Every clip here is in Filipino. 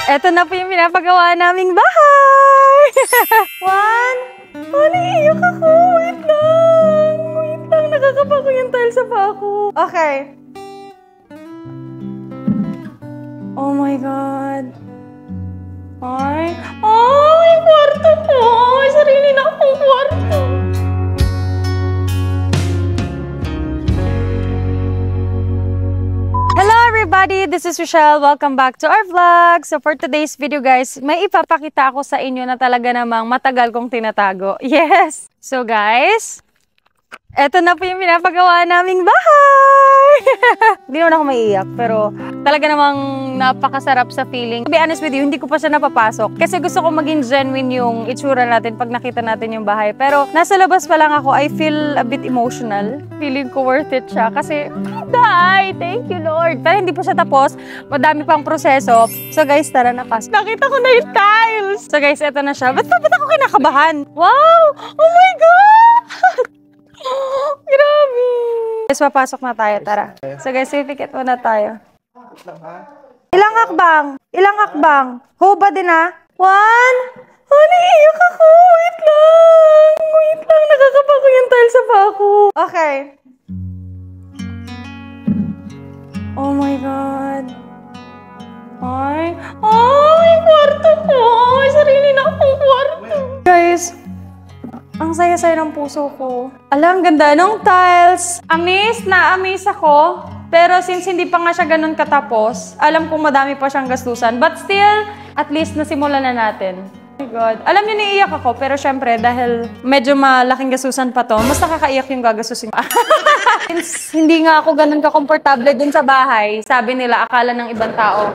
Eto na po yung pinapagawa naming bahay! One! Oh, naiiyak ako! Wait lang! Wait lang! Nakakapa ko yung tile sa paa ko. Okay. Oh my God! Ay! Oh! Yung kwarto ko! May sarili na akong kwarto! Hello everybody! This is Rochelle. Welcome back to our vlog. So for today's video guys, may ipapakita ako sa inyo na talaga namang matagal kong tinatago. Yes! So guys, eto na po yung pinapagawa naming bahay! Hindi naman ako maiiyak, pero talaga namang napakasarap sa feeling. To be honest with you, hindi ko pa siya napapasok. Kasi gusto ko maging genuine yung itsura natin pag nakita natin yung bahay. Pero nasa labas pa lang ako, I feel a bit emotional. Feeling ko worth it siya. Kasi, thank you Lord. Pero hindi pa siya tapos. Madami pang proseso. So guys, tara na pasok. Nakita ko na yung tiles! So guys, eto na siya. Ba't ako kinakabahan? Wow! Oh my God! Grabe! Guys, papasok na tayo, tara. So guys, certificate muna tayo. Ilang hakbang? Ilang hakbang? Huba din ah? One? Oh, naiiyak ako! Wait lang! Wait lang! Nakakapa ko yung tile sa paa ko. Okay. Oh my God. Ay! Oh, yung kwarto ko! May sarili na akong kwarto! Guys, ang saya-saya ng puso ko. Alam, ganda ng tiles. Amaze na amaze ako. Pero since hindi pa nga siya ganun katapos, alam kong madami pa siyang gastusan. But still, at least nasimulan na natin. Oh my God. Alam niyo, naiiyak ako. Pero syempre, dahil medyo malaking gastusan pa to, mas nakakaiyak yung gagastusin. Since hindi nga ako ganun ka-komportable dun sa bahay, sabi nila, akala ng ibang tao,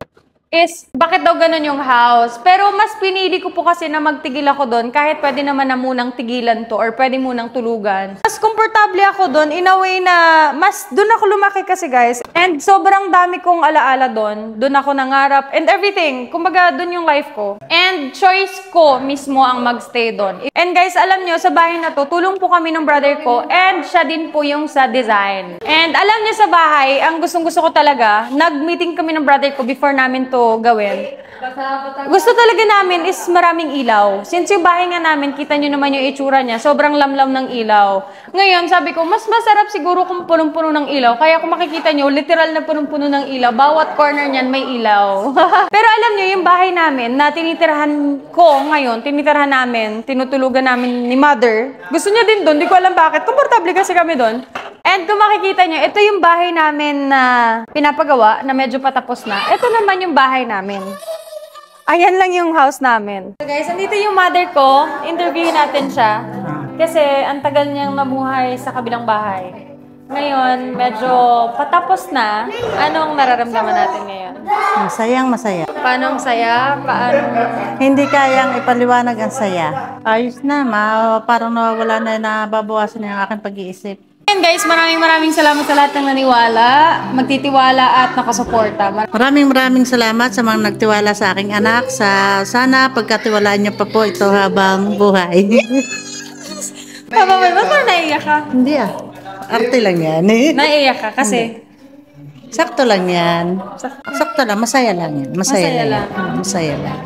is, bakit daw ganun yung house? Pero mas pinili ko po kasi na magtigil ako doon kahit pwede naman na munang tigilan to or pwede munang tulugan. Mas komportable ako doon in a way na mas doon ako lumaki kasi guys. And sobrang dami kong alaala doon. Doon ako nangarap and everything. Kumbaga doon yung life ko. And choice ko mismo ang magstay doon. And guys, alam nyo, sa bahay na to, tulong po kami ng brother ko and siya din po yung sa design. And alam nyo sa bahay, ang gustong-gusto ko talaga, nag-meeting kami ng brother ko before namin to gawin. Gusto talaga namin is maraming ilaw. Since yung bahay nga namin, kita nyo naman yung itsura niya, sobrang lamlam ng ilaw. Ngayon, sabi ko, mas masarap siguro kung punong-puno ng ilaw. Kaya kung makikita nyo, literal na punong-puno ng ilaw. Bawat corner niyan may ilaw. Pero alam nyo, yung bahay namin na tinitirahan ko ngayon, tinitirahan namin, tinutulugan namin ni mother, gusto niya din doon, di ko alam bakit. Komportable kasi kami doon. And kung makikita nyo, ito yung bahay namin na pinapagawa, na medyo patapos na. Ito naman yung bahay namin. Ayan lang yung house namin. So guys, andito yung mother ko. Interviewin natin siya. Kasi ang tagal niyang namuhay sa kabilang bahay. Ngayon, medyo patapos na. Anong nararamdaman natin ngayon? Masayang masaya. Paano ang saya? Paano? Hindi kayang ipaliwanag ang saya. Ayos na, parang nawawala na, nababawasan na yung aking pag-iisip. And guys, maraming salamat sa lahat ng naniwala, magtitiwala at nakasuporta. Maraming salamat sa mga nagtiwala sa aking anak. Sana pagkatiwalaan niyo pa po ito habang buhay. Babay, ba't parang naiiyak ka? Hindi ah. Arte lang yan eh. Naiiyak ka kasi? Sakto lang yan. Sakto lang. Masaya lang yan. Masaya lang. Masaya lang.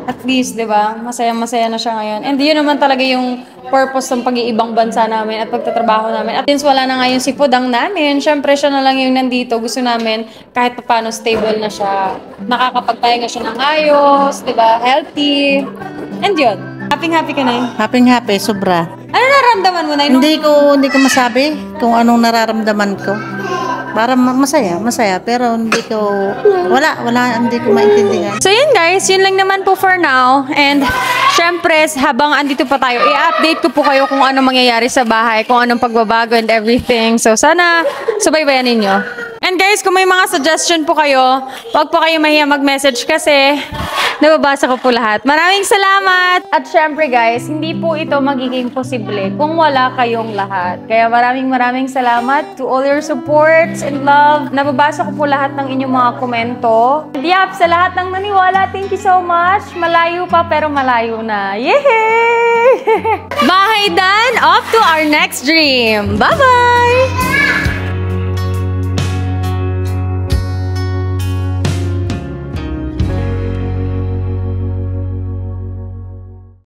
At least, di ba? Masaya-masaya na siya ngayon. And yun naman talaga yung purpose ng pag-iibang bansa namin at pagtatrabaho namin. At since wala na nga yung sipodang namin, syempre siya na lang yung nandito. Gusto namin kahit paano stable na siya. Nakakapagpahinga siya ng ayos, di ba? Healthy. And yun. Happy-happy ka na yun? Happy, sobra. Ano nararamdaman mo na yun? Hindi ko masabi kung anong nararamdaman ko. Para masaya, pero hindi ko maintindihan. So yun guys, yun lang naman po for now. And syempre, habang andito pa tayo, i-update ko po kayo kung ano mangyayari sa bahay, kung anong pagbabago and everything. So sana subaybayan ninyo. And guys, kung may mga suggestion po kayo, huwag po kayo mahiya mag-message kasi nababasa ko po lahat. Maraming salamat! At syempre guys, hindi po ito magiging posible kung wala kayong lahat. Kaya maraming salamat to all your supports and love. Nababasa ko po lahat ng inyong mga komento. And yep, sa lahat ng naniwala, thank you so much. Malayo pa pero malayo na. Yay! Bahay done! Off to our next dream! Bye-bye!